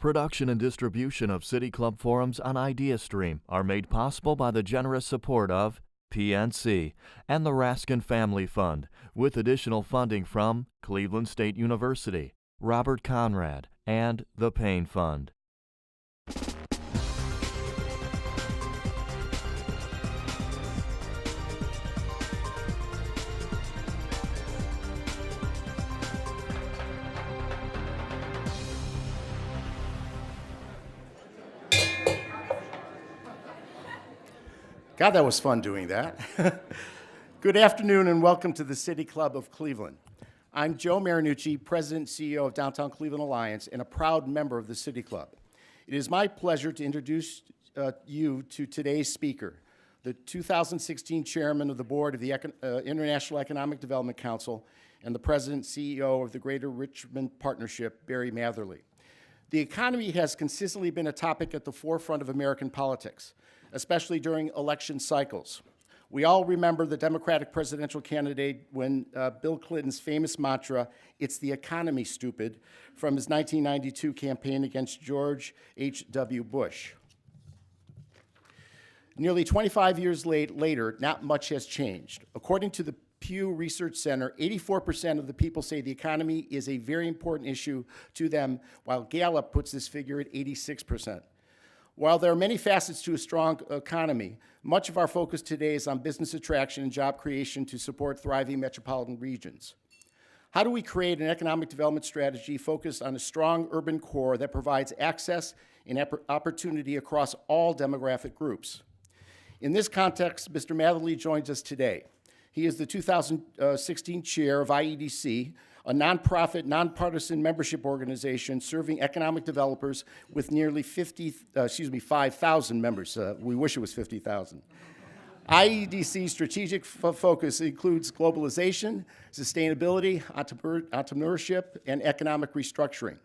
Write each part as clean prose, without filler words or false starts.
Production and distribution of City Club forums on IdeaStream are made possible by the generous support of PNC and the Raskin Family Fund, with additional funding from Cleveland State University, Robert Conrad, and the Payne Fund. God, that was fun doing that. Good afternoon and welcome to the City Club of Cleveland. I'm Joe Marinucci, President and CEO of Downtown Cleveland Alliance and a proud member of the City Club. It is my pleasure to introduce you to today's speaker, the 2016 Chairman of the Board of the International Economic Development Council and the President and CEO of the Greater Richmond Partnership, Barry Matherly. The economy has consistently been a topic at the forefront of American politics, especially during election cycles. We all remember the Democratic presidential candidate when Bill Clinton's famous mantra, "It's the economy, stupid," from his 1992 campaign against George H.W. Bush. Nearly 25 years later, not much has changed. According to the Pew Research Center, 84% of the people say the economy is a very important issue to them, while Gallup puts this figure at 86%. While there are many facets to a strong economy, much of our focus today is on business attraction and job creation to support thriving metropolitan regions. How do we create an economic development strategy focused on a strong urban core that provides access and opportunity across all demographic groups? In this context, Mr. Matherly joins us today. He is the 2016 chair of IEDC, a nonprofit, nonpartisan membership organization serving economic developers with nearly 5,000 members. We wish it was 50,000. IEDC's strategic focus includes globalization, sustainability, entrepreneurship, and economic restructuring.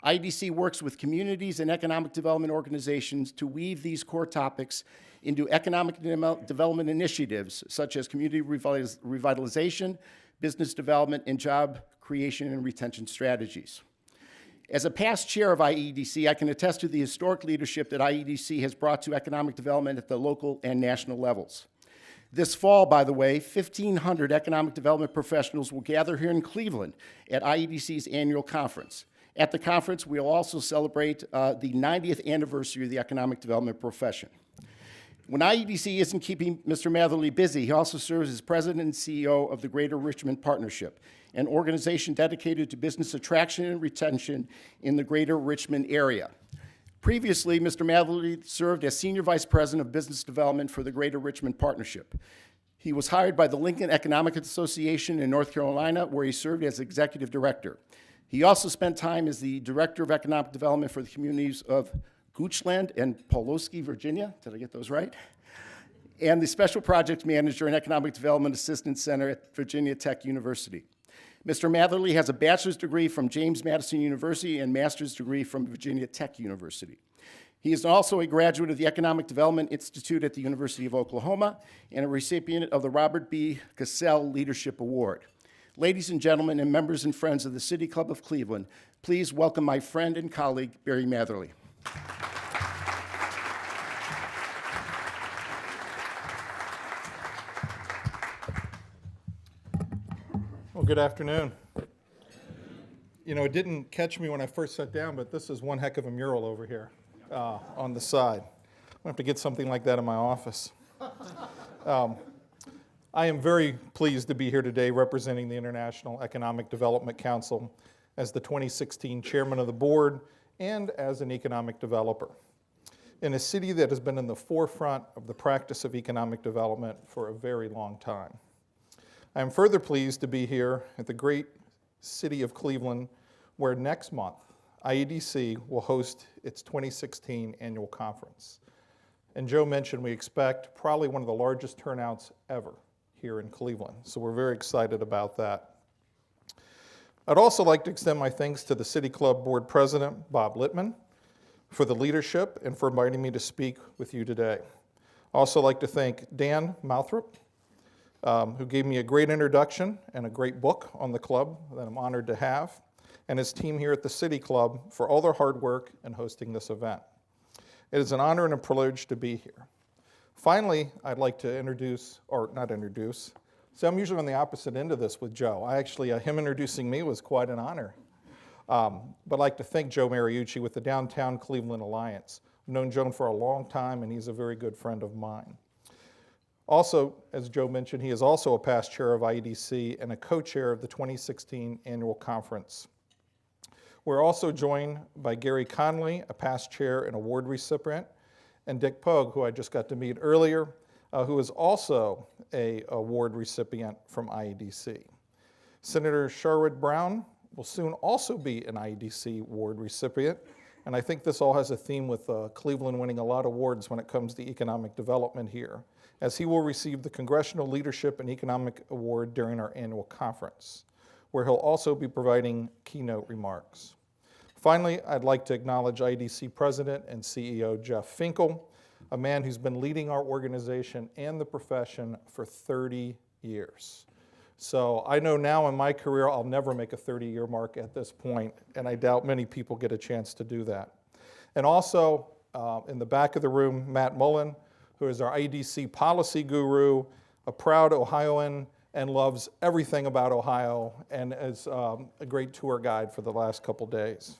IEDC works with communities and economic development organizations to weave these core topics into economic development initiatives such as community revitalization, business development, and job creation and retention strategies. As a past chair of IEDC, I can attest to the historic leadership that IEDC has brought to economic development at the local and national levels. This fall, by the way, 1,500 economic development professionals will gather here in Cleveland at IEDC's annual conference. At the conference, we'll also celebrate the 90th anniversary of the economic development profession. When IEDC isn't keeping Mr. Matherly busy, he also serves as president and CEO of the Greater Richmond Partnership, an organization dedicated to business attraction and retention in the Greater Richmond area. Previously, Mr. Matherly served as senior vice president of business development for the Greater Richmond Partnership. He was hired by the Lincoln Economic Association in North Carolina, where he served as executive director. He also spent time as the director of economic development for the communities of Goochland and Pulaski, Virginia, did I get those right? And the special projects manager and economic development assistance center at Virginia Tech University. Mr. Matherly has a bachelor's degree from James Madison University and master's degree from Virginia Tech University. He is also a graduate of the Economic Development Institute at the University of Oklahoma and a recipient of the Robert B. Cassell Leadership Award. Ladies and gentlemen, and members and friends of the City Club of Cleveland, please welcome my friend and colleague, Barry Matherly. Well, good afternoon. You know, it didn't catch me when I first sat down, but this is one heck of a mural over here on the side. I'm going to have to get something like that in my office. I am very pleased to be here today representing the International Economic Development Council as the 2016 chairman of the board and as an economic developer in a city that has been in the forefront of the practice of economic development for a very long time. I am further pleased to be here at the great city of Cleveland, where next month IEDC will host its 2016 annual conference. And Joe mentioned we expect probably one of the largest turnouts ever here in Cleveland, so we're very excited about that. I'd also like to extend my thanks to the City Club Board President, Bob Littman, for the leadership and for inviting me to speak with you today. I'd also like to thank Dan Mouthrop, who gave me a great introduction and a great book on the club that I'm honored to have. and his team here at the City Club for all their hard work in hosting this event. It is an honor and a privilege to be here. Finally, I'd like to see, I'm usually on the opposite end of this with Joe. Him introducing me was quite an honor. But I'd like to thank Joe Mariucci with the Downtown Cleveland Alliance. I've known Joe for a long time, and he's a very good friend of mine. Also, as Joe mentioned, he is also a past chair of IEDC and a co-chair of the 2016 annual conference. We're also joined by Gary Conley, a past chair and award recipient, and Dick Pogue, who I just got to meet earlier, who is also an award recipient from IEDC. Senator Sherrod Brown will soon also be an IEDC award recipient, and I think this all has a theme with Cleveland winning a lot of awards when it comes to economic development here, as he will receive the Congressional Leadership and Economic Award during our annual conference, where he'll also be providing keynote remarks. Finally, I'd like to acknowledge IEDC President and CEO Jeff Finkel, a man who's been leading our organization and the profession for 30 years. So I know now in my career I'll never make a 30-year mark at this point, and I doubt many people get a chance to do that. And also, in the back of the room, Matt Mullen, who is our IEDC policy guru, a proud Ohioan, and loves everything about Ohio, and is a great tour guide for the last couple days.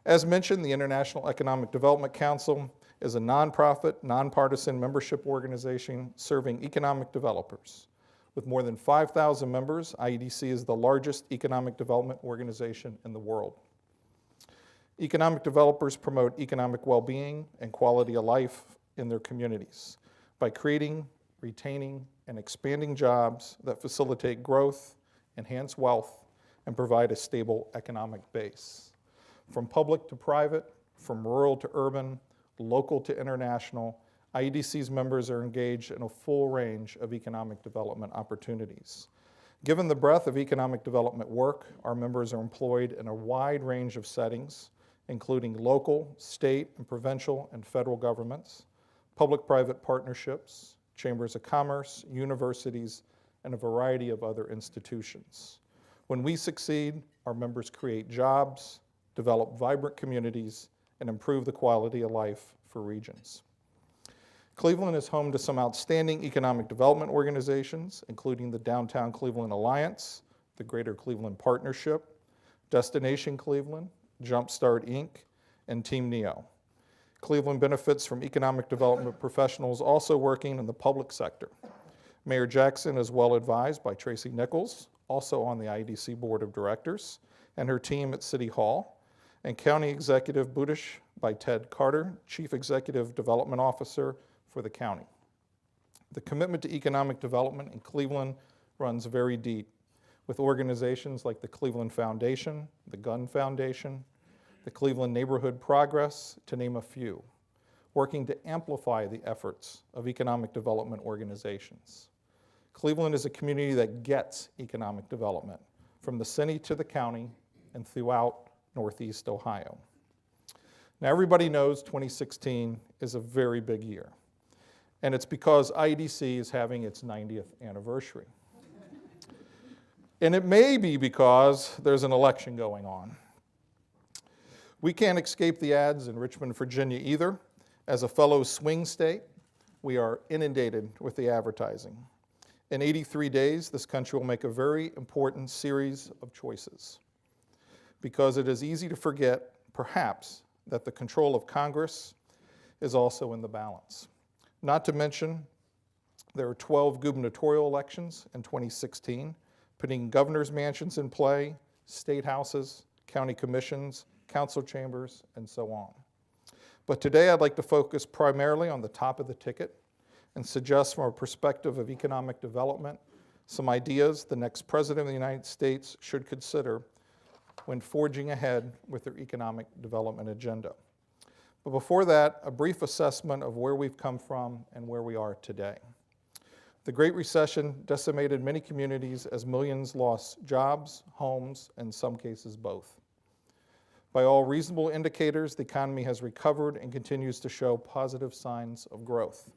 As mentioned, the International Economic Development Council is a nonprofit, nonpartisan membership organization serving economic developers. With more than 5,000 members, IEDC is the largest economic development organization in the world. Economic developers promote economic well-being and quality of life in their communities by creating, retaining, and expanding jobs that facilitate growth, enhance wealth, and provide a stable economic base. From public to private, from rural to urban, local to international, IEDC's members are engaged in a full range of economic development opportunities. Given the breadth of economic development work, our members are employed in a wide range of settings, including local, state, and provincial and federal governments, public-private partnerships, chambers of commerce, universities, and a variety of other institutions. When we succeed, our members create jobs, develop vibrant communities, and improve the quality of life for regions. Cleveland is home to some outstanding economic development organizations, including the Downtown Cleveland Alliance, the Greater Cleveland Partnership, Destination Cleveland, Jumpstart Inc., and Team NEO. Cleveland benefits from economic development professionals also working in the public sector. Mayor Jackson is well advised by Tracy Nichols, also on the IEDC Board of Directors, and her team at City Hall, and County Executive Budish by Ted Carter, Chief Executive Development Officer for the county. The commitment to economic development in Cleveland runs very deep, with organizations like the Cleveland Foundation, the Gunn Foundation, the Cleveland Neighborhood Progress, to name a few, working to amplify the efforts of economic development organizations. Cleveland is a community that gets economic development, from the city to the county and throughout Northeast Ohio. Now, everybody knows 2016 is a very big year, and it's because IEDC is having its 90th anniversary. And it may be because there's an election going on. We can't escape the ads in Richmond, Virginia either. As a fellow swing state, we are inundated with the advertising. In 83 days, this country will make a very important series of choices, because it is easy to forget, perhaps, that the control of Congress is also in the balance. Not to mention, there are 12 gubernatorial elections in 2016, putting governor's mansions in play, state houses, county commissions, council chambers, and so on. But today I'd like to focus primarily on the top of the ticket and suggest from a perspective of economic development some ideas the next president of the United States should consider when forging ahead with their economic development agenda. But before that, a brief assessment of where we've come from and where we are today. The Great Recession decimated many communities as millions lost jobs, homes, and in some cases both. By all reasonable indicators, the economy has recovered and continues to show positive signs of growth.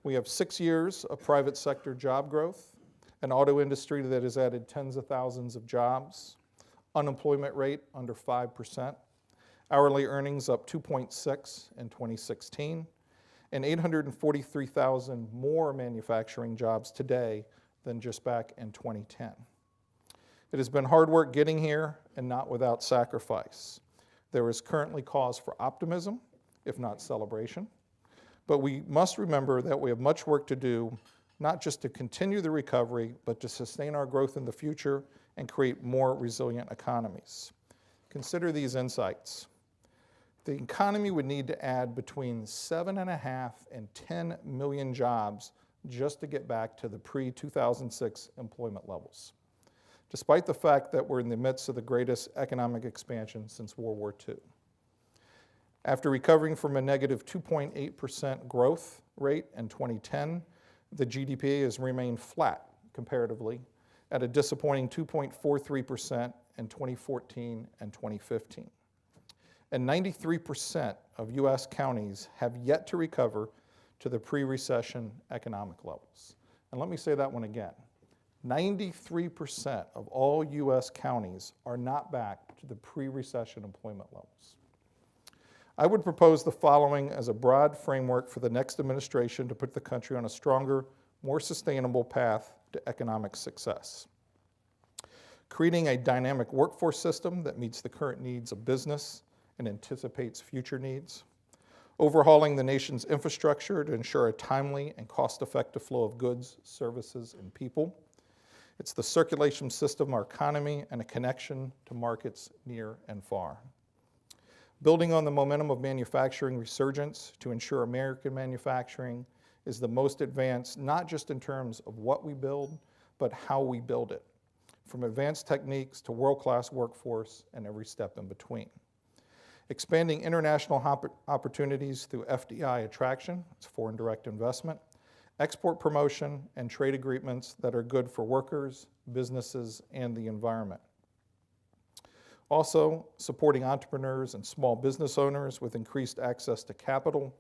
We have 6 years of private sector job growth, an auto industry that has added tens of thousands of jobs, unemployment rate under 5%, hourly earnings up 2.6 in 2016, and 843,000 more manufacturing jobs today than just back in 2010. It has been hard work getting here and not without sacrifice. There is currently cause for optimism, if not celebration, but we must remember that we have much work to do, not just to continue the recovery, but to sustain our growth in the future and create more resilient economies. Consider these insights. The economy would need to add between 7.5 and 10 million jobs just to get back to the pre-2006 employment levels, despite the fact that we're in the midst of the greatest economic expansion since World War II. After recovering from a negative 2.8% growth rate in 2010, the GDP has remained flat comparatively at a disappointing 2.43% in 2014 and 2015. And 93% of US counties have yet to recover to the pre-recession economic levels. And let me say that one again. 93% of all US counties are not back to the pre-recession employment levels. I would propose the following as a broad framework for the next administration to put the country on a stronger, more sustainable path to economic success. Creating a dynamic workforce system that meets the current needs of business and anticipates future needs. Overhauling the nation's infrastructure to ensure a timely and cost-effective flow of goods, services, and people. It's the circulation system of our economy and a connection to markets near and far. Building on the momentum of manufacturing resurgence to ensure American manufacturing is the most advanced, not just in terms of what we build, but how we build it, from advanced techniques to world-class workforce and every step in between. Expanding international opportunities through FDI attraction, it's foreign direct investment, export promotion, and trade agreements that are good for workers, businesses, and the environment. Also, supporting entrepreneurs and small business owners with increased access to capital,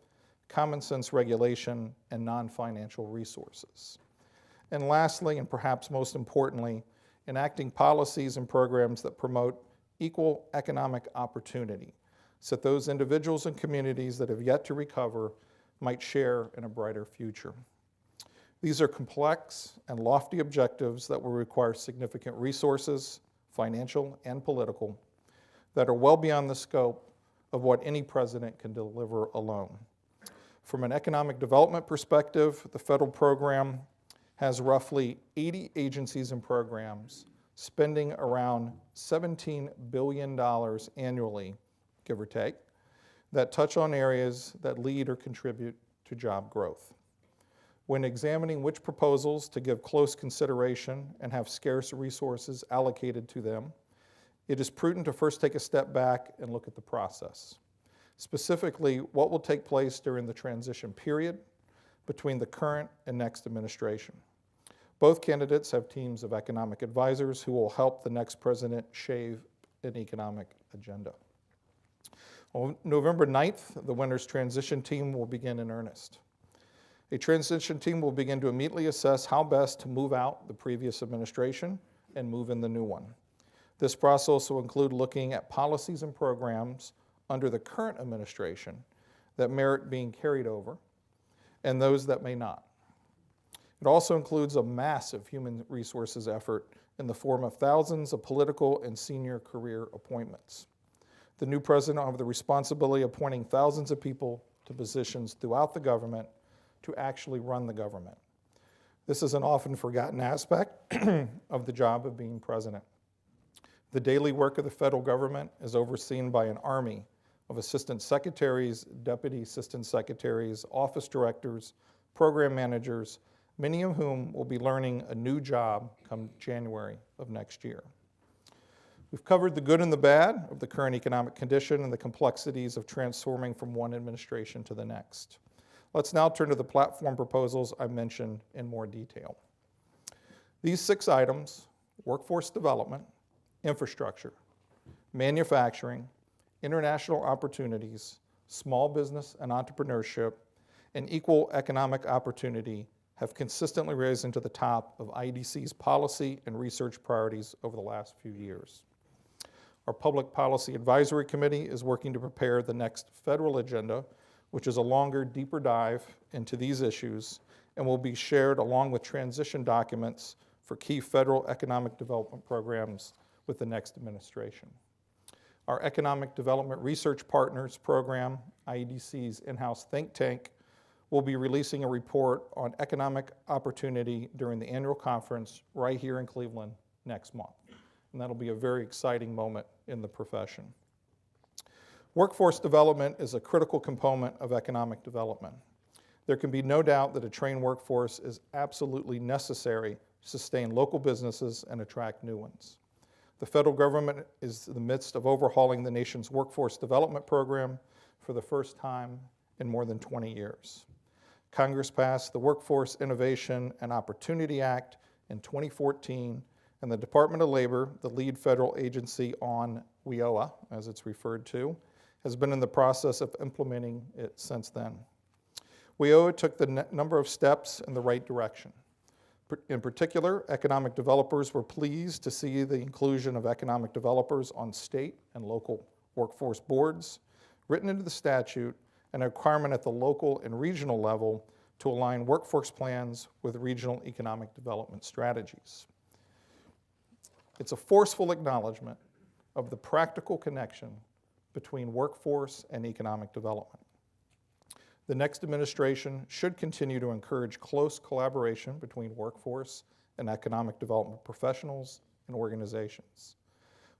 common sense regulation, and non-financial resources. And lastly, and perhaps most importantly, enacting policies and programs that promote equal economic opportunity, so that those individuals and communities that have yet to recover might share in a brighter future. These are complex and lofty objectives that will require significant resources, financial and political, that are well beyond the scope of what any president can deliver alone. From an economic development perspective, the federal program has roughly 80 agencies and programs spending around $17 billion annually, give or take, that touch on areas that lead or contribute to job growth. When examining which proposals to give close consideration and have scarce resources allocated to them, it is prudent to first take a step back and look at the process. Specifically, what will take place during the transition period between the current and next administration. Both candidates have teams of economic advisors who will help the next president shape an economic agenda. On November 9th, the winner's transition team will begin in earnest. A transition team will begin to immediately assess how best to move out the previous administration and move in the new one. This process will include looking at policies and programs under the current administration that merit being carried over and those that may not. It also includes a massive human resources effort in the form of thousands of political and senior career appointments. The new president will have the responsibility of appointing thousands of people to positions throughout the government to actually run the government. This is an often forgotten aspect of the job of being president. The daily work of the federal government is overseen by an army of assistant secretaries, deputy assistant secretaries, office directors, program managers, many of whom will be learning a new job come January of next year. We've covered the good and the bad of the current economic condition and the complexities of transforming from one administration to the next. Let's now turn to the platform proposals I mentioned in more detail. These 6 items, workforce development, infrastructure, manufacturing, international opportunities, small business and entrepreneurship, and equal economic opportunity have consistently risen to the top of IEDC's policy and research priorities over the last few years. Our Public Policy Advisory Committee is working to prepare the next federal agenda, which is a longer, deeper dive into these issues and will be shared along with transition documents for key federal economic development programs with the next administration. Our Economic Development Research Partners program, IEDC's in-house think tank, will be releasing a report on economic opportunity during the annual conference right here in Cleveland next month. And that'll be a very exciting moment in the profession. Workforce development is a critical component of economic development. There can be no doubt that a trained workforce is absolutely necessary to sustain local businesses and attract new ones. The federal government is in the midst of overhauling the nation's workforce development program for the first time in more than 20 years. Congress passed the Workforce Innovation and Opportunity Act in 2014, and the Department of Labor, the lead federal agency on WIOA, as it's referred to, has been in the process of implementing it since then. WIOA took the number of steps in the right direction. In particular, economic developers were pleased to see the inclusion of economic developers on state and local workforce boards, written into the statute, and a requirement at the local and regional level to align workforce plans with regional economic development strategies. It's a forceful acknowledgement of the practical connection between workforce and economic development. The next administration should continue to encourage close collaboration between workforce and economic development professionals and organizations.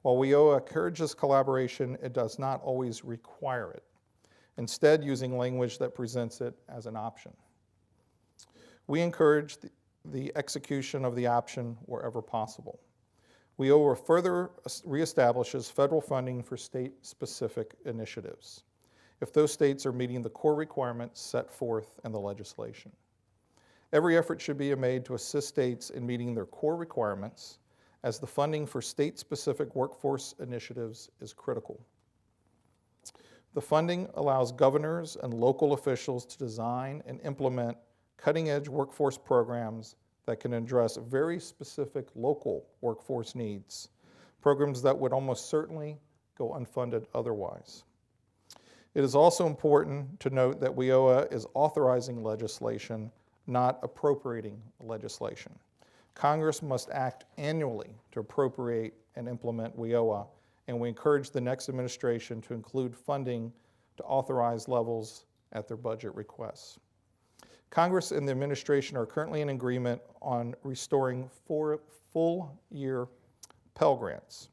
While WIOA encourages collaboration, it does not always require it, instead using language that presents it as an option. We encourage the execution of the option wherever possible. WIOA further reestablishes federal funding for state-specific initiatives, if those states are meeting the core requirements set forth in the legislation. Every effort should be made to assist states in meeting their core requirements, as the funding for state-specific workforce initiatives is critical. The funding allows governors and local officials to design and implement cutting-edge workforce programs that can address very specific local workforce needs, programs that would almost certainly go unfunded otherwise. It is also important to note that WIOA is authorizing legislation, not appropriating legislation. Congress must act annually to appropriate and implement WIOA, and we encourage the next administration to include funding to authorize levels at their budget requests. Congress and the administration are currently in agreement on restoring 4 full-year Pell Grants,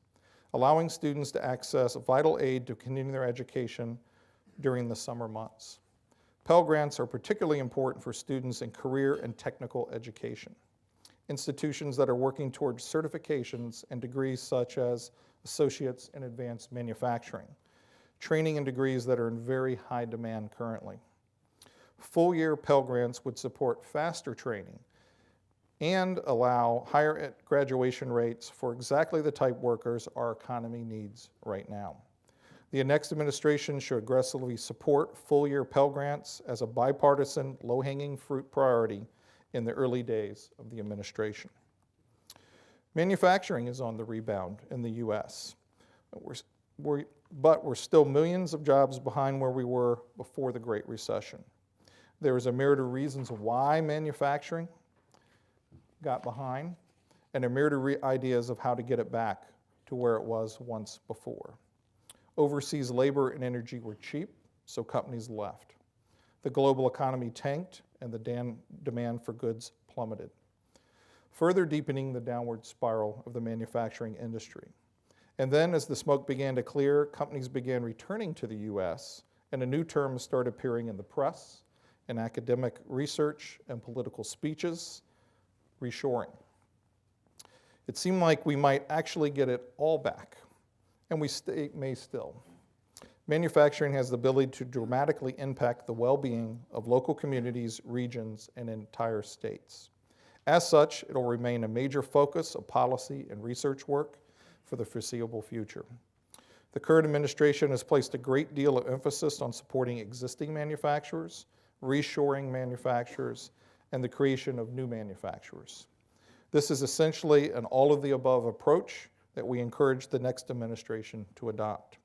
allowing students to access vital aid to continue their education during the summer months. Pell Grants are particularly important for students in career and technical education, institutions that are working towards certifications and degrees such as Associates in Advanced Manufacturing, training and degrees that are in very high demand currently. Full-year Pell Grants would support faster training and allow higher graduation rates for exactly the type workers our economy needs right now. The next administration should aggressively support full-year Pell Grants as a bipartisan, low-hanging fruit priority in the early days of the administration. Manufacturing is on the rebound in the U.S., but we're still millions of jobs behind where we were before the Great Recession. There is a myriad of reasons why manufacturing got behind, and a myriad of ideas of how to get it back to where it was once before. Overseas labor and energy were cheap, so companies left. The global economy tanked, and the demand for goods plummeted, further deepening the downward spiral of the manufacturing industry. And then, as the smoke began to clear, companies began returning to the U.S., and a new term started appearing in the press, in academic research, and political speeches: reshoring. It seemed like we might actually get it all back, and we may still. Manufacturing has the ability to dramatically impact the well-being of local communities, regions, and entire states. As such, it will remain a major focus of policy and research work for the foreseeable future. The current administration has placed a great deal of emphasis on supporting existing manufacturers, reshoring manufacturers, and the creation of new manufacturers. This is essentially an all-of-the-above approach that we encourage the next administration to adopt.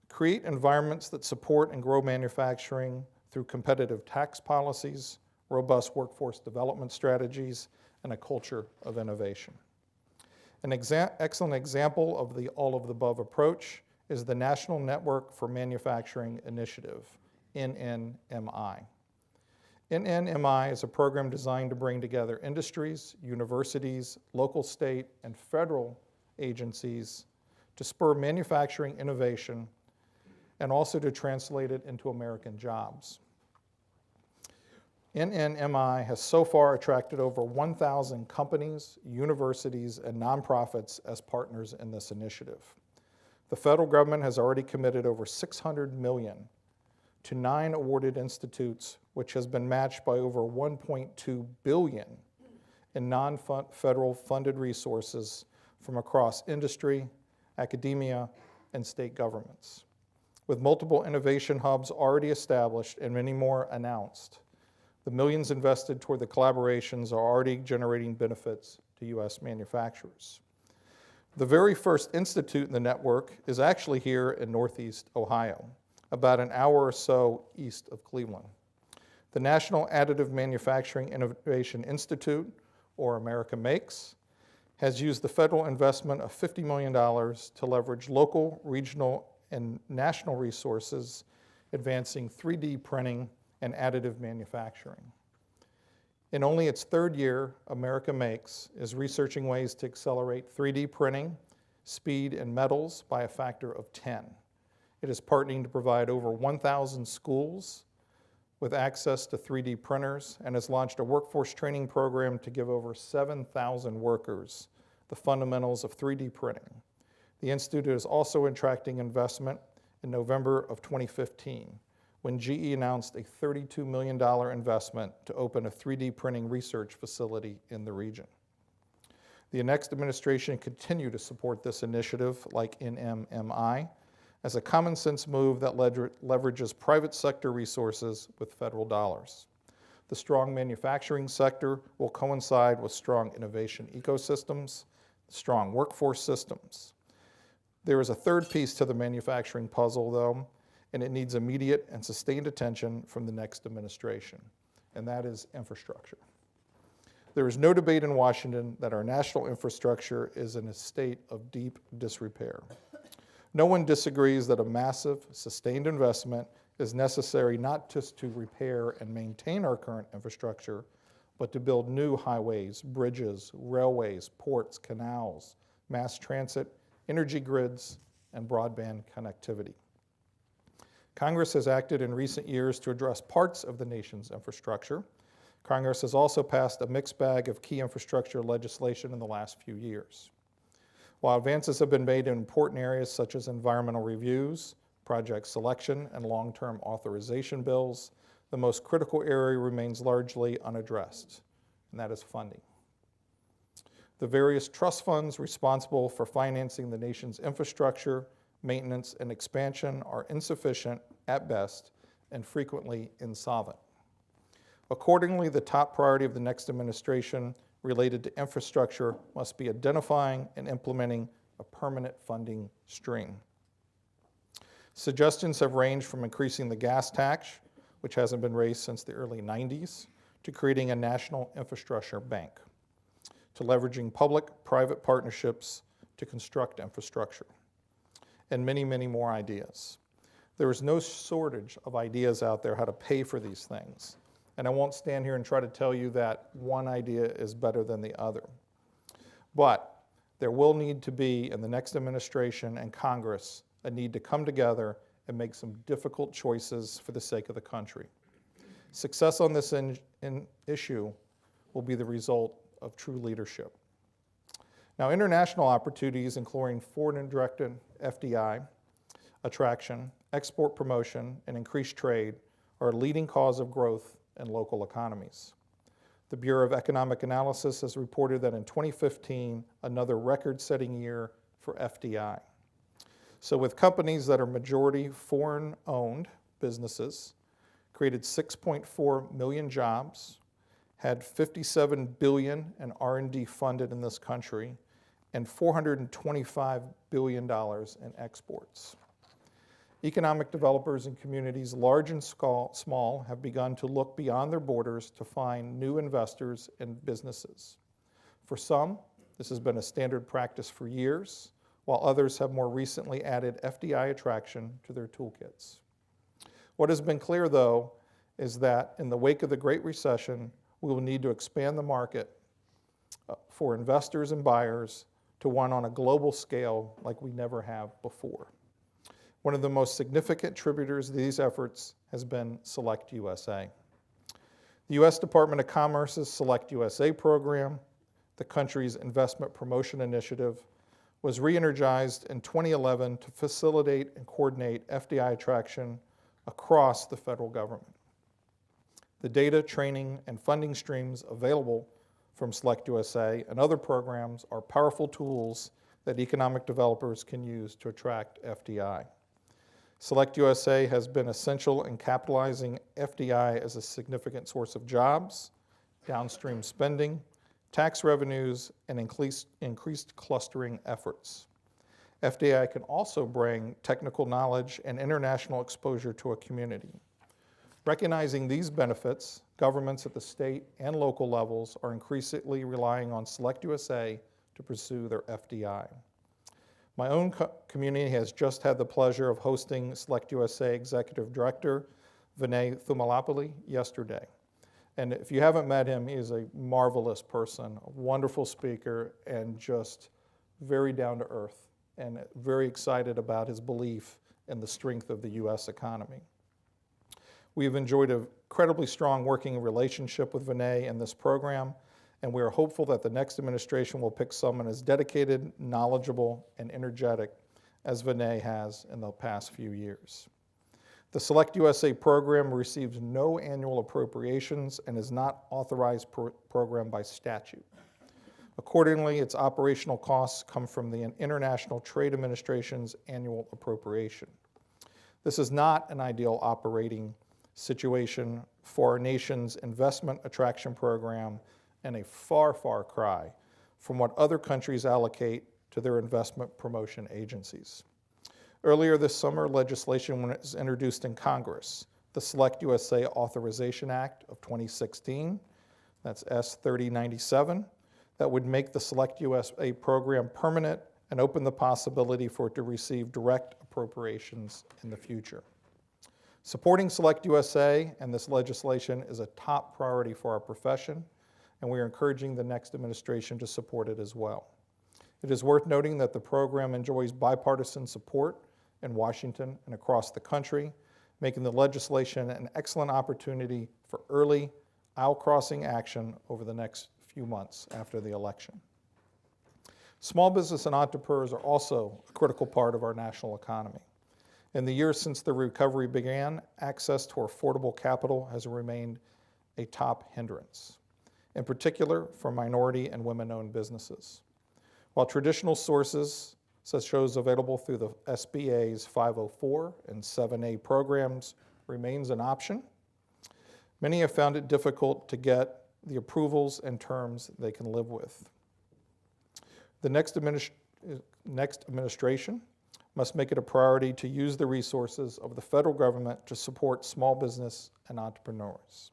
Create environments that support and grow manufacturing through competitive tax policies, robust workforce development strategies, and a culture of innovation. An excellent example of the all-of-the-above approach is the National Network for Manufacturing Initiative, NNMI. NNMI is a program designed to bring together industries, universities, local, state, and federal agencies to spur manufacturing innovation and also to translate it into American jobs. NNMI has so far attracted over 1,000 companies, universities, and nonprofits as partners in this initiative. The federal government has already committed over $600 million to 9 awarded institutes, which has been matched by over $1.2 billion in non-federal funded resources from across industry, academia, and state governments. With multiple innovation hubs already established and many more announced, the millions invested toward the collaborations are already generating benefits to U.S. manufacturers. The very first institute in the network is actually here in Northeast Ohio, about an hour or so east of Cleveland. The National Additive Manufacturing Innovation Institute, or America Makes, has used the federal investment of $50 million to leverage local, regional, and national resources, advancing 3D printing and additive manufacturing. In only its third year, America Makes is researching ways to accelerate 3D printing, speed, and metals by a factor of 10. It is partnering to provide over 1,000 schools with access to 3D printers and has launched a workforce training program to give over 7,000 workers the fundamentals of 3D printing. The Institute is also attracting investment in November of 2015, when GE announced a $32 million investment to open a 3D printing research facility in the region. The next administration continue to support this initiative like NNMI as a common sense move that leverages private sector resources with federal dollars. The strong manufacturing sector will coincide with strong innovation ecosystems, strong workforce systems. There is a third piece to the manufacturing puzzle, though, and it needs immediate and sustained attention from the next administration, and that is infrastructure. There is no debate in Washington that our national infrastructure is in a state of deep disrepair. No one disagrees that a massive, sustained investment is necessary not just to repair and maintain our current infrastructure, but to build new highways, bridges, railways, ports, canals, mass transit, energy grids, and broadband connectivity. Congress has acted in recent years to address parts of the nation's infrastructure. Congress has also passed a mixed bag of key infrastructure legislation in the last few years. While advances have been made in important areas such as environmental reviews, project selection, and long-term authorization bills, the most critical area remains largely unaddressed, and that is funding. The various trust funds responsible for financing the nation's infrastructure, maintenance, and expansion are insufficient at best and frequently insolvent. Accordingly, the top priority of the next administration related to infrastructure must be identifying and implementing a permanent funding stream. Suggestions have ranged from increasing the gas tax, which hasn't been raised since the early 90s, to creating a national infrastructure bank, to leveraging public-private partnerships to construct infrastructure, and many, many more ideas. There is no shortage of ideas out there how to pay for these things. And I won't stand here and try to tell you that one idea is better than the other. But there will need to be, in the next administration and Congress, a need to come together and make some difficult choices for the sake of the country. Success on this issue will be the result of true leadership. Now, international opportunities, including foreign and direct FDI, attraction, export promotion, and increased trade, are a leading cause of growth in local economies. The Bureau of Economic Analysis has reported that in 2015, another record-setting year for FDI. So with companies that are majority foreign-owned businesses, created 6.4 million jobs, had $57 billion in R&D funded in this country, and $425 billion in exports. Economic developers and communities, large and small, have begun to look beyond their borders to find new investors and businesses. For some, this has been a standard practice for years, while others have more recently added FDI attraction to their toolkits. What has been clear, though, is that in the wake of the Great Recession, we will need to expand the market for investors and buyers to one on a global scale like we never have before. One of the most significant contributors to these efforts has been Select USA. The U.S. Department of Commerce's Select USA program, the country's investment promotion initiative, was re-energized in 2011 to facilitate and coordinate FDI attraction across the federal government. The data, training, and funding streams available from Select USA and other programs are powerful tools that economic developers can use to attract FDI. Select USA has been essential in capitalizing FDI as a significant source of jobs, downstream spending, tax revenues, and increased clustering efforts. FDI can also bring technical knowledge and international exposure to a community. Recognizing these benefits, governments at the state and local levels are increasingly relying on Select USA to pursue their FDI. My own community has just had the pleasure of hosting Select USA Executive Director Vinay Thumalapalli yesterday. And if you haven't met him, he is a marvelous person, a wonderful speaker, and just very down to earth, and very excited about his belief in the strength of the U.S. economy. We have enjoyed an incredibly strong working relationship with Vinay in this program, and we are hopeful that the next administration will pick someone as dedicated, knowledgeable, and energetic as Vinay has in the past few years. The Select USA program receives no annual appropriations and is not authorized program by statute. Accordingly, its operational costs come from the International Trade Administration's annual appropriation. This is not an ideal operating situation for our nation's investment attraction program, and a far, far cry from what other countries allocate to their investment promotion agencies. Earlier this summer, legislation was introduced in Congress, the Select USA Authorization Act of 2016, that's S3097, that would make the Select USA program permanent and open the possibility for it to receive direct appropriations in the future. Supporting Select USA and this legislation is a top priority for our profession, and we are encouraging the next administration to support it as well. It is worth noting that the program enjoys bipartisan support in Washington and across the country, making the legislation an excellent opportunity for early aisle-crossing action over the next few months after the election. Small business and entrepreneurs are also a critical part of our national economy. In the years since the recovery began, access to affordable capital has remained a top hindrance, in particular for minority and women-owned businesses. While traditional sources, such as those available through the SBA's 504 and 7A programs, remains an option, many have found it difficult to get the approvals and terms they can live with. The next administration must make it a priority to use the resources of the federal government to support small business and entrepreneurs.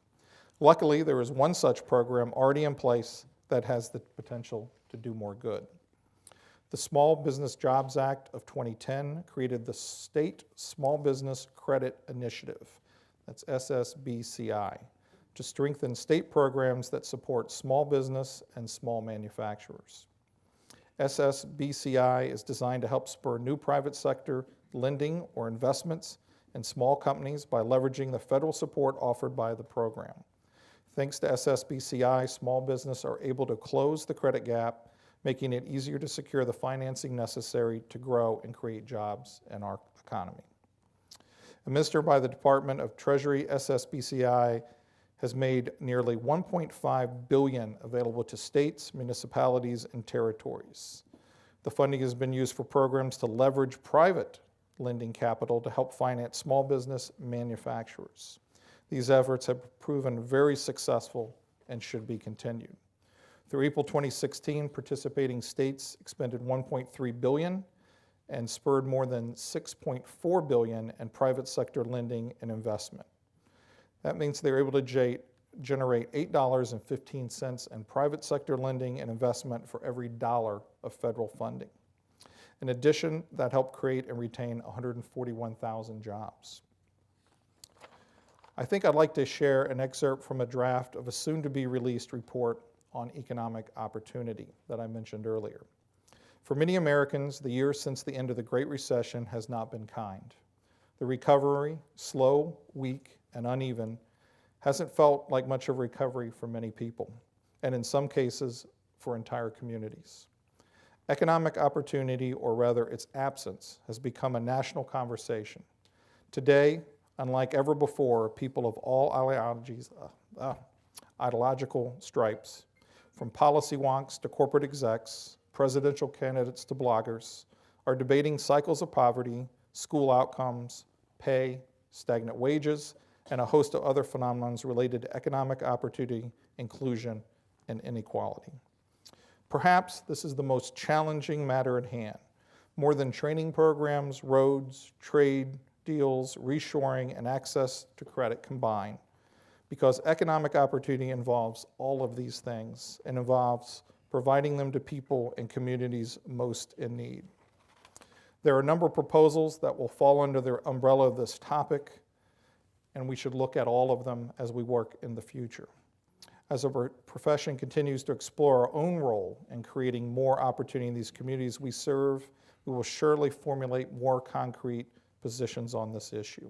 Luckily, there is one such program already in place that has the potential to do more good. The Small Business Jobs Act of 2010 created the State Small Business Credit Initiative, that's SSBCI, to strengthen state programs that support small business and small manufacturers. SSBCI is designed to help spur new private sector lending or investments in small companies by leveraging the federal support offered by the program. Thanks to SSBCI, small business are able to close the credit gap, making it easier to secure the financing necessary to grow and create jobs in our economy. Administered by the Department of Treasury, SSBCI has made nearly $1.5 billion available to states, municipalities, and territories. The funding has been used for programs to leverage private lending capital to help finance small business manufacturers. These efforts have proven very successful and should be continued. Through April 2016, participating states expended $1.3 billion and spurred more than $6.4 billion in private sector lending and investment. That means they were able to generate $8.15 in private sector lending and investment for every dollar of federal funding. In addition, that helped create and retain 141,000 jobs. I think I'd like to share an excerpt from a draft of a soon-to-be-released report on economic opportunity that I mentioned earlier. For many Americans, the year since the end of the Great Recession has not been kind. The recovery, slow, weak, and uneven, hasn't felt like much of a recovery for many people, and in some cases, for entire communities. Economic opportunity, or rather its absence, has become a national conversation. Today, unlike ever before, people of all ideological stripes, from policy wonks to corporate execs, presidential candidates to bloggers, are debating cycles of poverty, school outcomes, pay, stagnant wages, and a host of other phenomena related to economic opportunity, inclusion, and inequality. Perhaps this is the most challenging matter at hand. More than training programs, roads, trade deals, reshoring, and access to credit combined, because economic opportunity involves all of these things and involves providing them to people and communities most in need. There are a number of proposals that will fall under the umbrella of this topic, and we should look at all of them as we work in the future. As our profession continues to explore our own role in creating more opportunity in these communities we serve, we will surely formulate more concrete positions on this issue.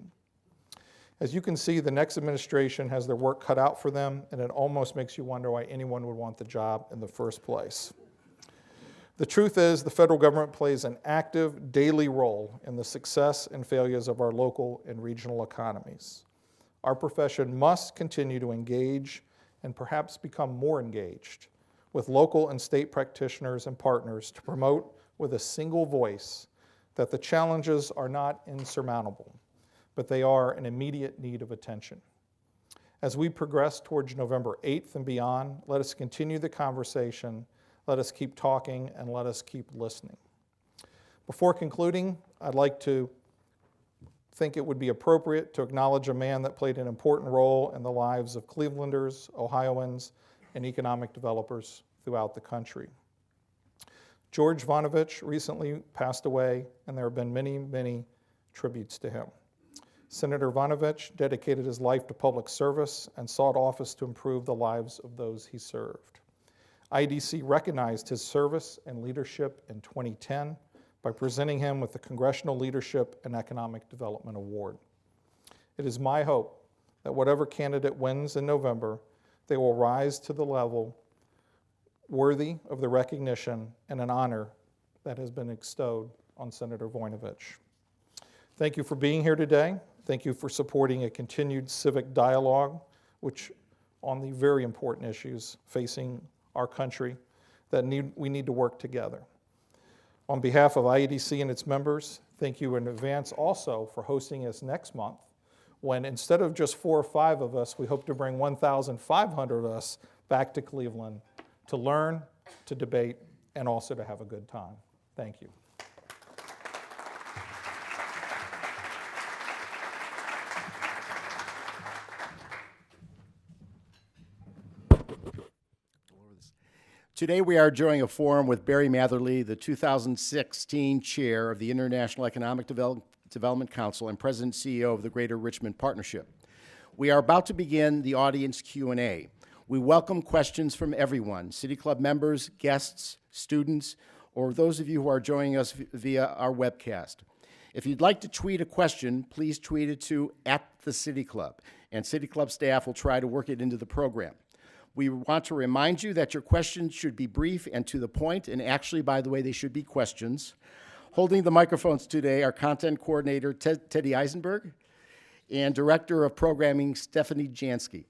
As you can see, the next administration has their work cut out for them, and it almost makes you wonder why anyone would want the job in the first place. The truth is, the federal government plays an active daily role in the success and failures of our local and regional economies. Our profession must continue to engage and perhaps become more engaged with local and state practitioners and partners to promote with a single voice that the challenges are not insurmountable, but they are an immediate need of attention. As we progress towards November 8th and beyond, let us continue the conversation, let us keep talking, and let us keep listening. Before concluding, I'd like to think it would be appropriate to acknowledge a man that played an important role in the lives of Clevelanders, Ohioans, and economic developers throughout the country. George Voinovich recently passed away, and there have been many, many tributes to him. Senator Voinovich dedicated his life to public service and sought office to improve the lives of those he served. IEDC recognized his service and leadership in 2010 by presenting him with the Congressional Leadership and Economic Development Award. It is my hope that whatever candidate wins in November, they will rise to the level worthy of the recognition and an honor that has been bestowed on Senator Voinovich. Thank you for being here today. Thank you for supporting a continued civic dialogue, which on the very important issues facing our country that we need to work together. On behalf of IEDC and its members, thank you in advance also for hosting us next month, when instead of just 4 or 5 of us, we hope to bring 1,500 of us back to Cleveland to learn, to debate, and also to have a good time. Thank you. Today we are enjoying a forum with Barry Matherly, the 2016 Chair of the International Economic Development Council and President and CEO of the Greater Richmond Partnership. We are about to begin the audience Q&A. We welcome questions from everyone, City Club members, guests, students, or those of you who are joining us via our webcast. If you'd like to tweet a question, please tweet it to @TheCityClub, and City Club staff will try to work it into the program. We want to remind you that your questions should be brief and to the point, and actually, by the way, they should be questions. Holding the microphones today are Content Coordinator Teddy Eisenberg and Director of Programming Stephanie Jansky.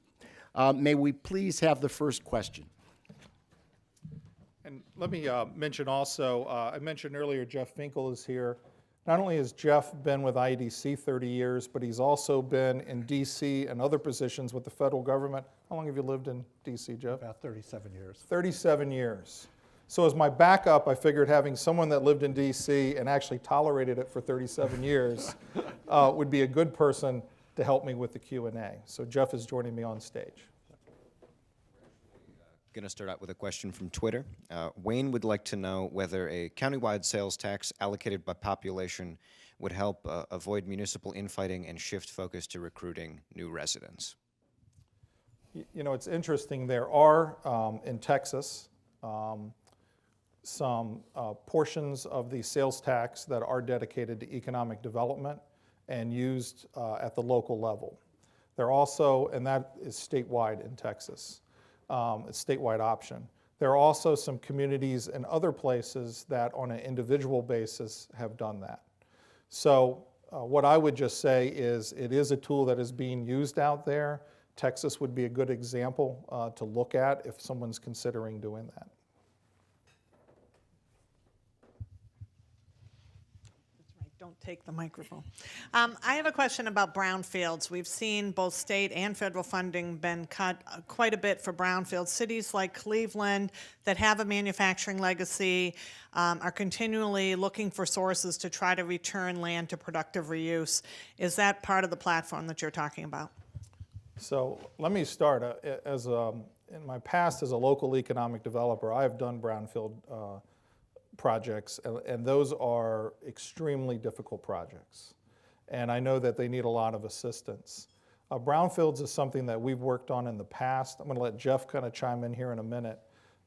May we please have the first question? And let me mention also, I mentioned earlier Jeff Finkel is here. Not only has Jeff been with IEDC 30 years, but he's also been in DC and other positions with the federal government. How long have you lived in DC, Jeff? About 37 years. 37 years. So as my backup, I figured having someone that lived in DC and actually tolerated it for 37 years would be a good person to help me with the Q&A. So Jeff is joining me on stage. Going to start out with a question from Twitter. Wayne would like to know whether a countywide sales tax allocated by population would help avoid municipal infighting and shift focus to recruiting new residents. You know, it's interesting. There are, in Texas, some portions of the sales tax that are dedicated to economic development and used at the local level. There are also, and that is statewide in Texas, it's a statewide option. There are also some communities in other places that on an individual basis have done that. So what I would just say is it is a tool that is being used out there. Texas would be a good example to look at if someone's considering doing that. Don't take the microphone. I have a question about brownfields. We've seen both state and federal funding been cut quite a bit for brownfields. Cities like Cleveland that have a manufacturing legacy are continually looking for sources to try to return land to productive reuse. Is that part of the platform that you're talking about? So let me start. In my past as a local economic developer, I have done brownfield projects, and those are extremely difficult projects. And I know that they need a lot of assistance. Brownfields is something that we've worked on in the past. I'm going to let Jeff kind of chime in here in a minute.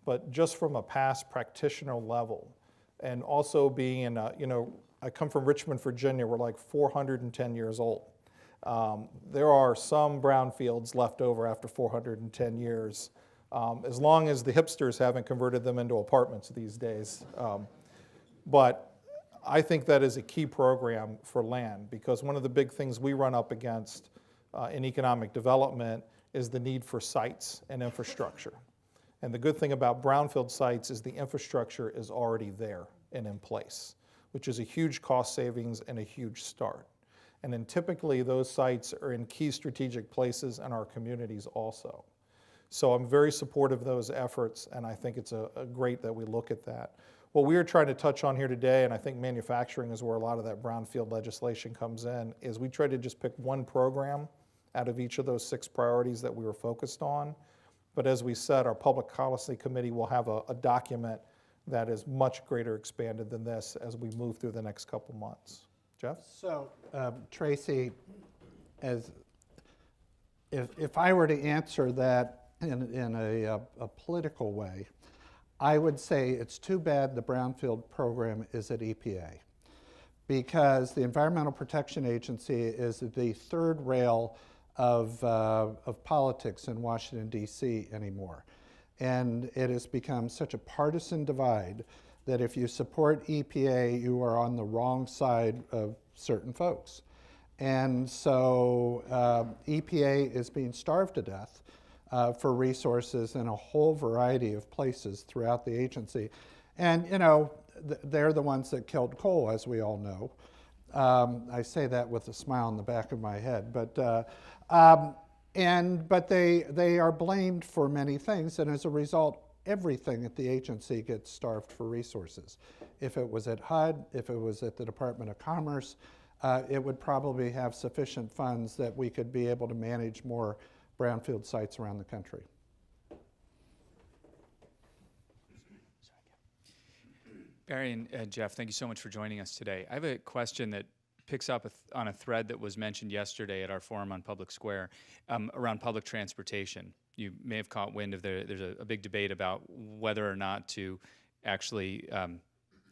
But just from a past practitioner level, and also being in, I come from Richmond, Virginia. We're like 410 years old. There are some brownfields left over after 410 years. As long as the hipsters haven't converted them into apartments these days. But I think that is a key program for land, because one of the big things we run up against in economic development is the need for sites and infrastructure. And the good thing about brownfield sites is the infrastructure is already there and in place, which is a huge cost savings and a huge start. And then typically those sites are in key strategic places in our communities also. So I'm very supportive of those efforts, and I think it's a great that we look at that. What we are trying to touch on here today, and I think manufacturing is where a lot of that brownfield legislation comes in, is we try to just pick one program out of each of those 6 priorities that we were focused on. But as we said, our public policy committee will have a document that is much greater expanded than this as we move through the next couple months. Jeff? So, Tracy, if I were to answer that in a political way, I would say it's too bad the brownfield program is at EPA, because the Environmental Protection Agency is the third rail of politics in Washington, D.C. anymore. And it has become such a partisan divide that if you support EPA, you are on the wrong side of certain folks. And so EPA is being starved to death for resources in a whole variety of places throughout the agency. And, they're the ones that killed coal, as we all know. I say that with a smile on the back of my head. But they are blamed for many things, and as a result, everything at the agency gets starved for resources. If it was at HUD, if it was at the Department of Commerce, it would probably have sufficient funds that we could be able to manage more brownfield sites around the country. Barry and Jeff, thank you so much for joining us today. I have a question that picks up on a thread that was mentioned yesterday at our forum on Public Square around public transportation. You may have caught wind of there's a big debate about whether or not to actually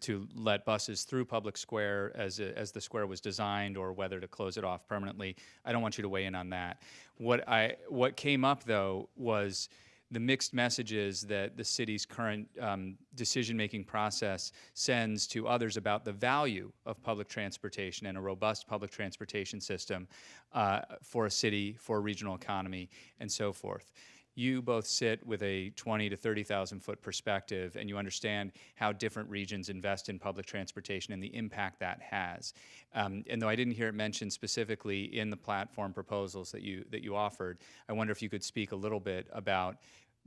to let buses through Public Square as the square was designed, or whether to close it off permanently. I don't want you to weigh in on that. What came up, though, was the mixed messages that the city's current decision-making process sends to others about the value of public transportation and a robust public transportation system for a city, for a regional economy, and so forth. you both sit with a 20 to 30,000 foot perspective, and you understand how different regions invest in public transportation and the impact that has. And though I didn't hear it mentioned specifically in the platform proposals that you offered, I wonder if you could speak a little bit about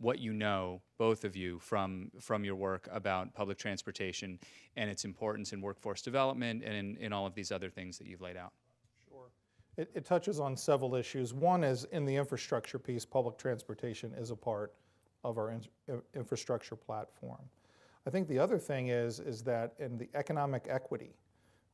what you know, both of you, from your work about public transportation and its importance in workforce development and in all of these other things that you've laid out. Sure. It touches on several issues. One is in the infrastructure piece, public transportation is a part of our infrastructure platform. I think the other thing is that in the economic equity,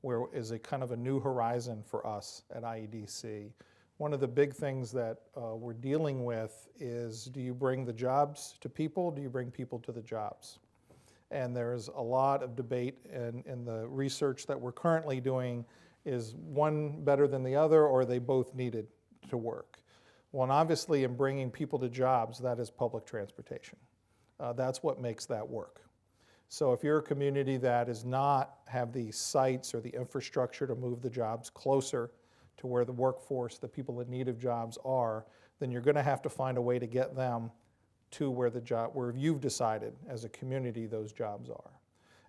where is a kind of a new horizon for us at IEDC, one of the big things that we're dealing with is, do you bring the jobs to people? Do you bring people to the jobs? And there's a lot of debate in the research that we're currently doing. Is one better than the other, or are they both needed to work? Well, and obviously in bringing people to jobs, that is public transportation. That's what makes that work. So if you're a community that does not have the sites or the infrastructure to move the jobs closer to where the workforce, the people in need of jobs are, then you're going to have to find a way to get them to where where you've decided as a community those jobs are.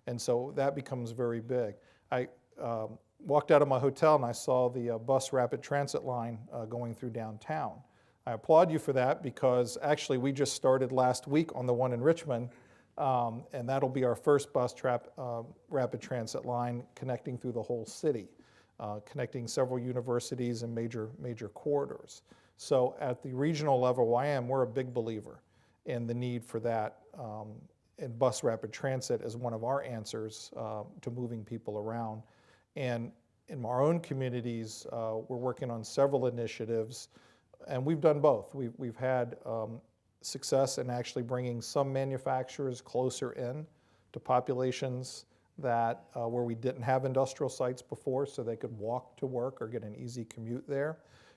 And so that becomes very big. I walked out of my hotel and I saw the bus rapid transit line going through downtown. I applaud you for that, because actually we just started last week on the one in Richmond, and that'll be our first bus rapid transit line connecting through the whole city. Connecting several universities and major corridors. So at the regional level, we're a big believer in the need for that, and bus rapid transit as one of our answers to moving people around. And in our own communities, we're working on several initiatives, and we've done both. We've had success in actually bringing some manufacturers closer in to populations that where we didn't have industrial sites before, so they could walk to work or get an easy commute there.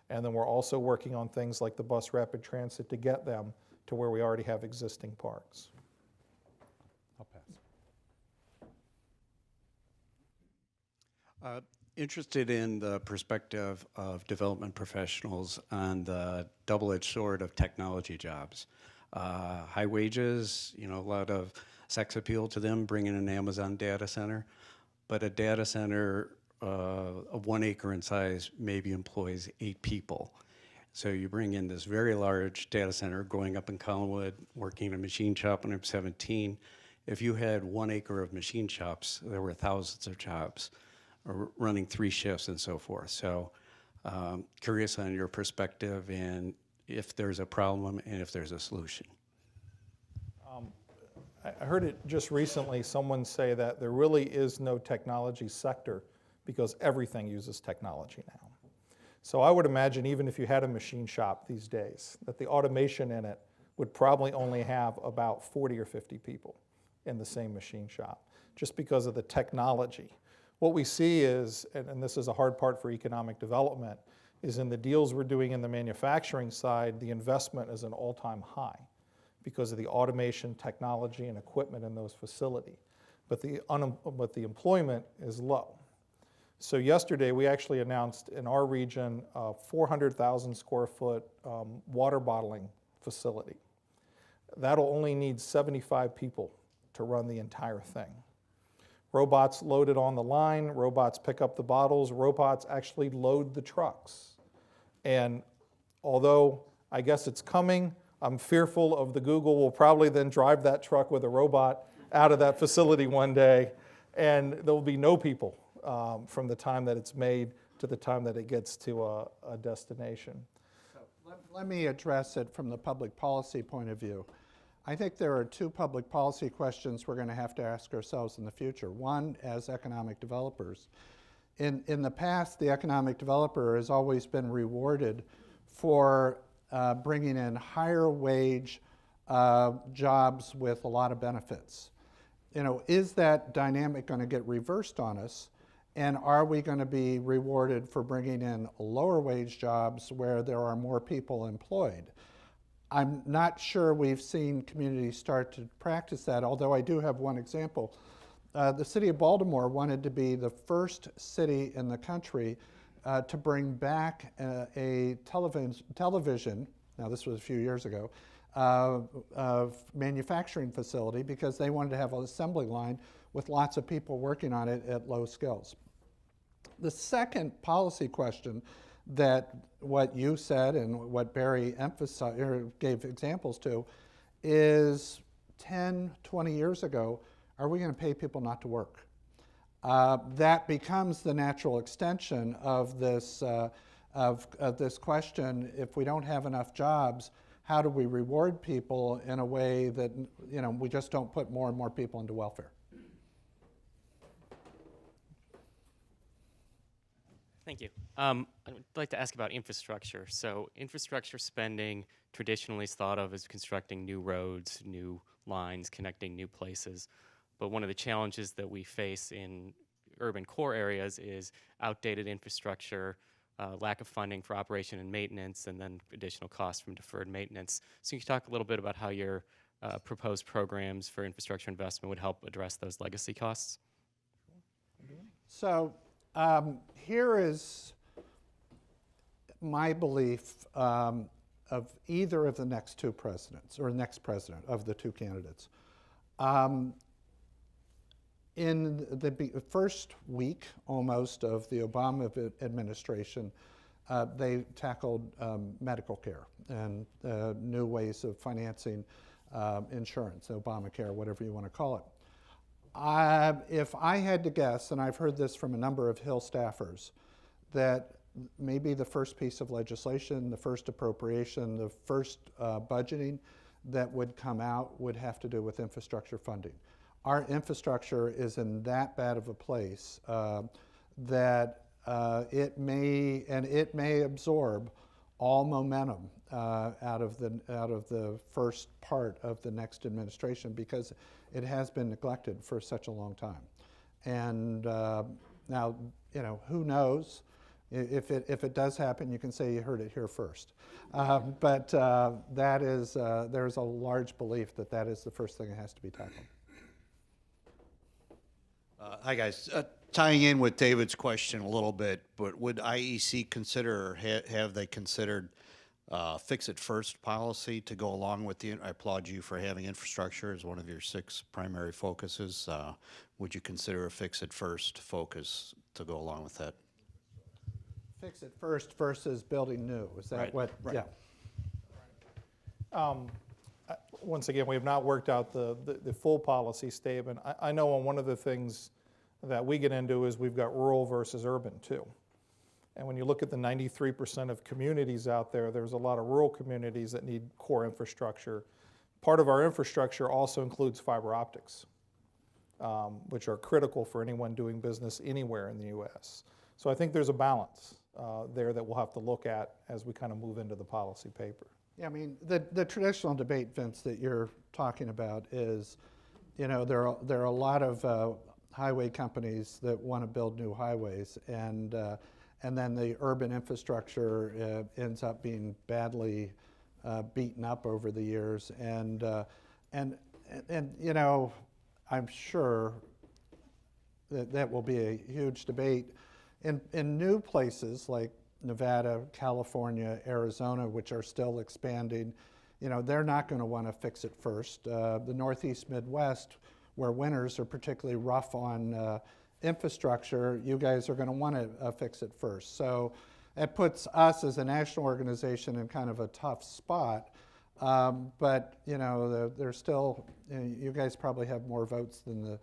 And then we're also working on things like the bus rapid transit to get them to where we already have existing parks. I'll pass. Interested in the perspective of development professionals on the double-edged sword of technology jobs. High wages, a lot of sex appeal to them, bringing an Amazon data center, but a data center of 1 acre in size maybe employs 8 people. So you bring in this very large data center, growing up in Collinwood, working in a machine shop when I'm 17. If you had 1 acre of machine shops, there were thousands of jobs, running 3 shifts and so forth. So curious on your perspective and if there's a problem and if there's a solution. I heard it just recently, someone say that there really is no technology sector because everything uses technology now. So I would imagine even if you had a machine shop these days, that the automation in it would probably only have about 40 or 50 people in the same machine shop, just because of the technology. What we see is, and this is a hard part for economic development, is in the deals we're doing in the manufacturing side, the investment is an all-time high because of the automation, technology, and equipment in those facilities. But the employment is low. So yesterday, we actually announced in our region a 400,000 square foot water bottling facility. That'll only need 75 people to run the entire thing. Robots loaded on the line, robots pick up the bottles, robots actually load the trucks. And although I guess it's coming, I'm fearful of the Google will probably then drive that truck with a robot out of that facility one day, and there will be no people from the time that it's made to the time that it gets to a destination. So let me address it from the public policy point of view. I think there are 2 public policy questions we're going to have to ask ourselves in the future. One, as economic developers. In the past, the economic developer has always been rewarded for bringing in higher wage jobs with a lot of benefits. Is that dynamic going to get reversed on us? And are we going to be rewarded for bringing in lower wage jobs where there are more people employed? I'm not sure we've seen communities start to practice that, although I do have one example. The city of Baltimore wanted to be the first city in the country to bring back a television, now this was a few years ago, manufacturing facility because they wanted to have an assembly line with lots of people working on it at low skills. The second policy question that what you said and what Barry emphasized or gave examples to is 10, 20 years ago, are we going to pay people not to work? That becomes the natural extension of this question. If we don't have enough jobs, how do we reward people in a way that we just don't put more and more people into welfare? Thank you. I'd like to ask about infrastructure. So infrastructure spending traditionally is thought of as constructing new roads, new lines, connecting new places. But one of the challenges that we face in urban core areas is outdated infrastructure, lack of funding for operation and maintenance, and then additional costs from deferred maintenance. So can you talk a little bit about how your proposed programs for infrastructure investment would help address those legacy costs? So here is my belief of either of the next two presidents, or next president of the two candidates. In the first week almost of the Obama administration, they tackled medical care and new ways of financing insurance, Obamacare, whatever you want to call it. If I had to guess, and I've heard this from a number of Hill staffers, that maybe the first piece of legislation, the first appropriation, the first budgeting that would come out would have to do with infrastructure funding. Our infrastructure is in that bad of a place that it may absorb all momentum out of the first part of the next administration because it has been neglected for such a long time. And now, who knows? If it does happen, you can say you heard it here first. But that is, there's a large belief that that is the first thing that has to be tackled. Hi, guys. Tying in with David's question a little bit, but would IEC consider, or have they considered fix-it-first policy to go along with the, I applaud you for having infrastructure as one of your 6 primary focuses. Would you consider a fix-it-first focus to go along with that? Fix it first versus building new. Is that what? Right. Yeah. Once again, we have not worked out the full policy statement. I know one of the things that we get into is we've got rural versus urban too. And when you look at the 93% of communities out there, there's a lot of rural communities that need core infrastructure. Part of our infrastructure also includes fiber optics, which are critical for anyone doing business anywhere in the U.S. So I think there's a balance there that we'll have to look at as we kind of move into the policy paper. Yeah, I mean, the traditional debate, Vince, that you're talking about is, there are a lot of highway companies that want to build new highways, and then the urban infrastructure ends up being badly beaten up over the years, and I'm sure that will be a huge debate in new places like Nevada, California, Arizona, which are still expanding. They're not going to want to fix it first. The Northeast Midwest, where winters are particularly rough on infrastructure, you guys are going to want to fix it first. So it puts us as a national organization in kind of a tough spot. But there's still, you guys probably have more votes than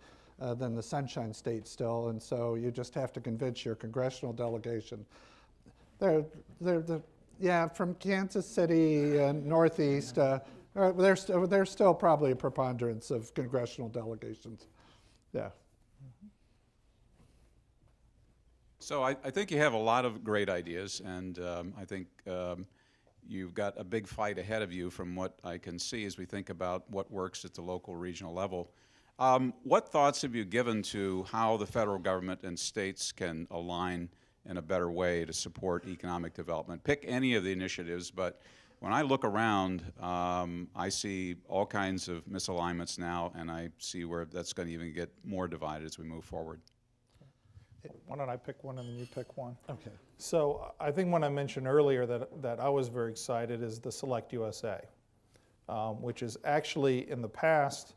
the Sunshine State still, and so you just have to convince your congressional delegation. Yeah, from Kansas City and Northeast, there's still probably a preponderance of congressional delegations. Yeah. So I think you have a lot of great ideas, and I think you've got a big fight ahead of you from what I can see as we think about what works at the local, regional level. What thoughts have you given to how the federal government and states can align in a better way to support economic development? Pick any of the initiatives, but when I look around, I see all kinds of misalignments now, and I see where that's going to even get more divided as we move forward. Why don't I pick one and then you pick one? Okay. So I think when I mentioned earlier that I was very excited is the Select USA. which is actually in the past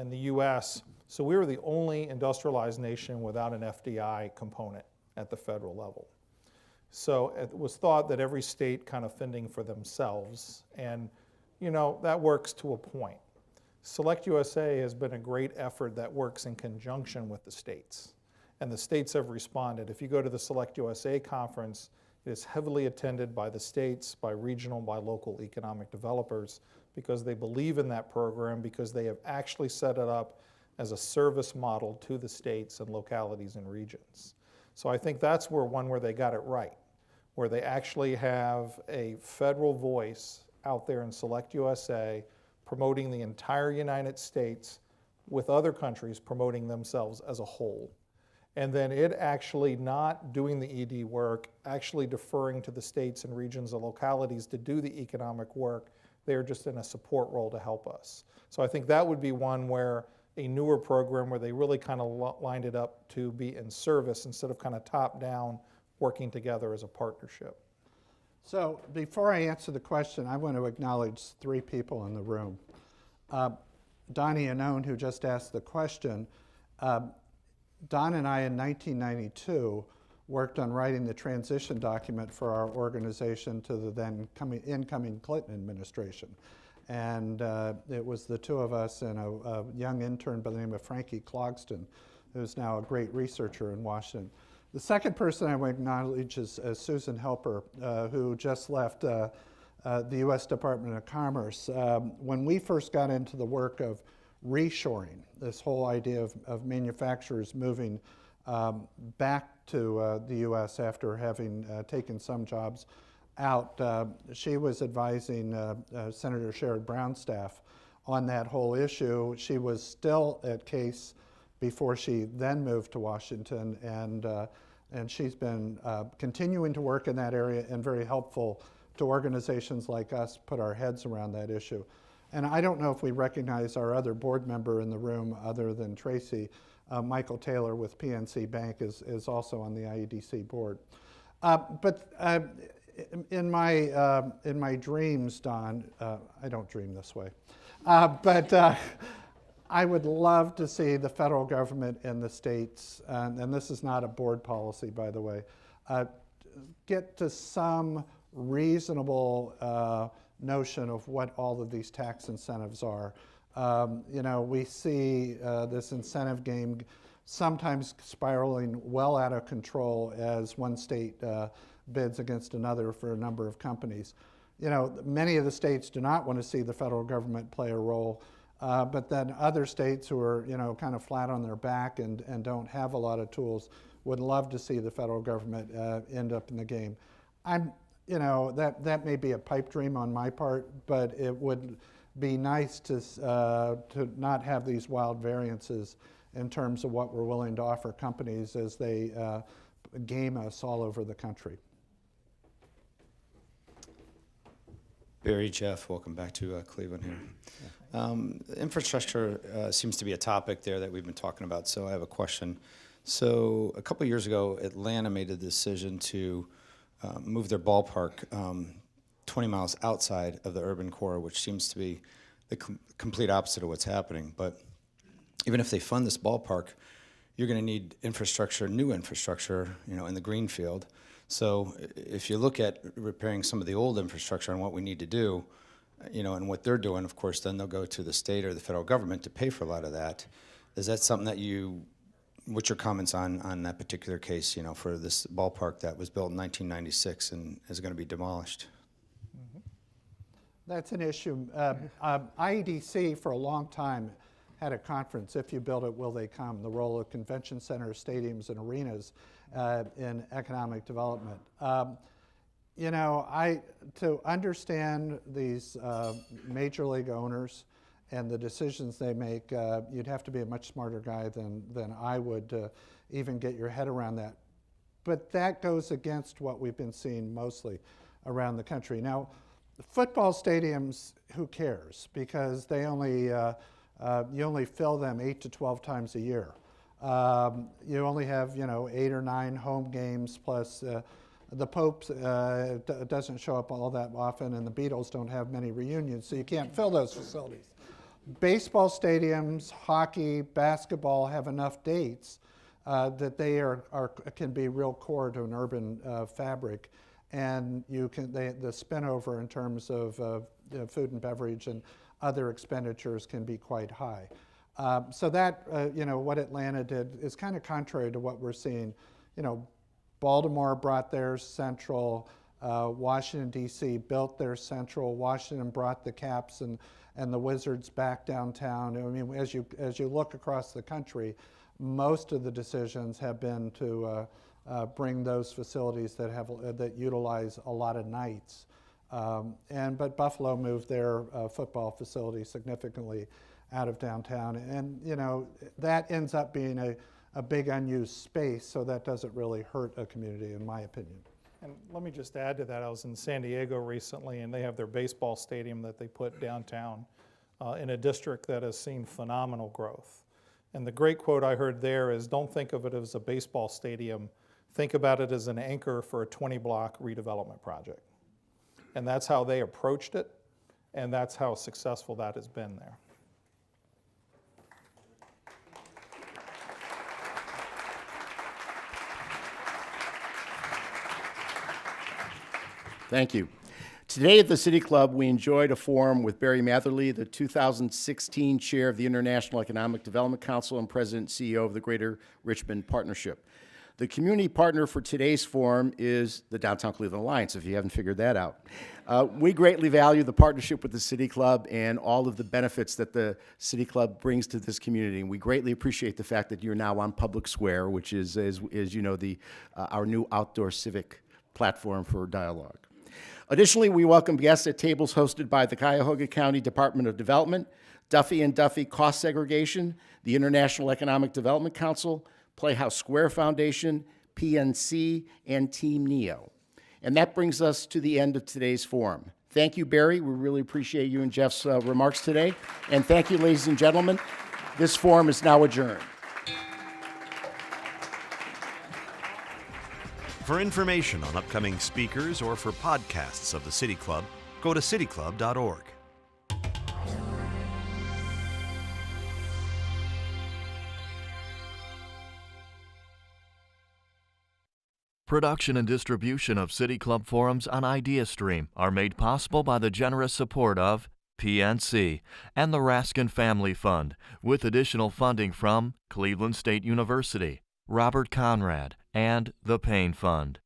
in the US, so we were the only industrialized nation without an FDI component at the federal level. So it was thought that every state kind of fending for themselves, and you know, that works to a point. Select USA has been a great effort that works in conjunction with the states, and the states have responded. If you go to the Select USA conference, it is heavily attended by the states, by regional, by local economic developers, because they believe in that program, because they have actually set it up as a service model to the states and localities and regions. So I think that's where they got it right, where they actually have a federal voice out there in Select USA promoting the entire United States with other countries promoting themselves as a whole. And then it actually not doing the ED work, actually deferring to the states and regions and localities to do the economic work. They're just in a support role to help us. So I think that would be one where a newer program where they really kind of lined it up to be in service instead of kind of top down working together as a partnership. So before I answer the question, I want to acknowledge three people in the room. Donnie Annone, who just asked the question. Don and I in 1992 worked on writing the transition document for our organization to the then incoming Clinton administration. And it was the two of us and a young intern by the name of Frankie Clogston, who's now a great researcher in Washington. The second person I want to acknowledge is Susan Helper, who just left the U.S. Department of Commerce. When we first got into the work of reshoring, this whole idea of manufacturers moving back to the U.S. after having taken some jobs out, she was advising Senator Sherrod Brown's staff on that whole issue. She was still at Case before she then moved to Washington, and she's been continuing to work in that area and very helpful to organizations like us put our heads around that issue. And I don't know if we recognize our other board member in the room other than Tracy. Michael Taylor with PNC Bank is also on the IEDC board. But in my dreams, Don, I don't dream this way, but I would love to see the federal government and the states, and this is not a board policy, by the way, get to some reasonable notion of what all of these tax incentives are. You know, we see this incentive game sometimes spiraling well out of control as one state bids against another for a number of companies. You know, many of the states do not want to see the federal government play a role, but then other states who are, you know, kind of flat on their back and don't have a lot of tools would love to see the federal government end up in the game. You know, that may be a pipe dream on my part, but it would be nice to not have these wild variances in terms of what we're willing to offer companies as they game us all over the country. Barry, Jeff, welcome back to Cleveland here. Infrastructure seems to be a topic there that we've been talking about, so I have a question. So a couple years ago, Atlanta made a decision to move their ballpark 20 miles outside of the urban core, which seems to be the complete opposite of what's happening. But even if they fund this ballpark, you're going to need infrastructure, new infrastructure, you know, in the greenfield. So if you look at repairing some of the old infrastructure and what we need to do, you know, and what they're doing, of course, then they'll go to the state or the federal government to pay for a lot of that. Is that something that what's your comments on that particular case, you know, for this ballpark that was built in 1996 and is going to be demolished? That's an issue. IEDC for a long time had a conference, If You Build It, Will They Come? The role of convention centers, stadiums, and arenas in economic development. You know, to understand these major league owners and the decisions they make, you'd have to be a much smarter guy than I would to even get your head around that. But that goes against what we've been seeing mostly around the country. Now, football stadiums, who cares? Because they only, you only fill them 8 to 12 times a year. You only have, you know, 8 or 9 home games plus The Pope doesn't show up all that often, and the Beatles don't have many reunions, so you can't fill those facilities. Baseball stadiums, hockey, basketball have enough dates that they can be real core to an urban fabric, and the spinover in terms of food and beverage and other expenditures can be quite high. So that, what Atlanta did is kind of contrary to what we're seeing. Baltimore brought theirs central, Washington, D.C. built their central, Washington brought the Caps and the Wizards back downtown. I mean, as you look across the country, most of the decisions have been to bring those facilities that utilize a lot of nights. But Buffalo moved their football facility significantly out of downtown, and that ends up being a big unused space, so that doesn't really hurt a community, in my opinion. And let me just add to that, I was in San Diego recently, and they have their baseball stadium that they put downtown in a district that has seen phenomenal growth. And the great quote I heard there is, don't think of it as a baseball stadium, think about it as an anchor for a 20-block redevelopment project. And that's how they approached it, and that's how successful that has been there. Thank you. Today at the City Club, we enjoyed a forum with Barry Matherly, the 2016 Chair of the International Economic Development Council and President and CEO of the Greater Richmond Partnership. The community partner for today's forum is the Downtown Cleveland Alliance, if you haven't figured that out. We greatly value the partnership with the City Club and all of the benefits that the City Club brings to this community. And we greatly appreciate the fact that you're now on Public Square, which is, as you know, our new outdoor civic platform for dialogue. Additionally, we welcome guests at tables hosted by the Cuyahoga County Department of Development, Duffy & Duffy Cost Segregation, the International Economic Development Council, Playhouse Square Foundation, PNC, and Team NEO. And that brings us to the end of today's forum. Thank you, Barry. We really appreciate you and Jeff's remarks today. And thank you, ladies and gentlemen. This forum is now adjourned. For information on upcoming speakers or for podcasts of the City Club, go to cityclub.org. Production and distribution of City Club forums on IdeaStream are made possible by the generous support of PNC and the Raskin Family Fund, with additional funding from Cleveland State University, Robert Conrad, and the Payne Fund.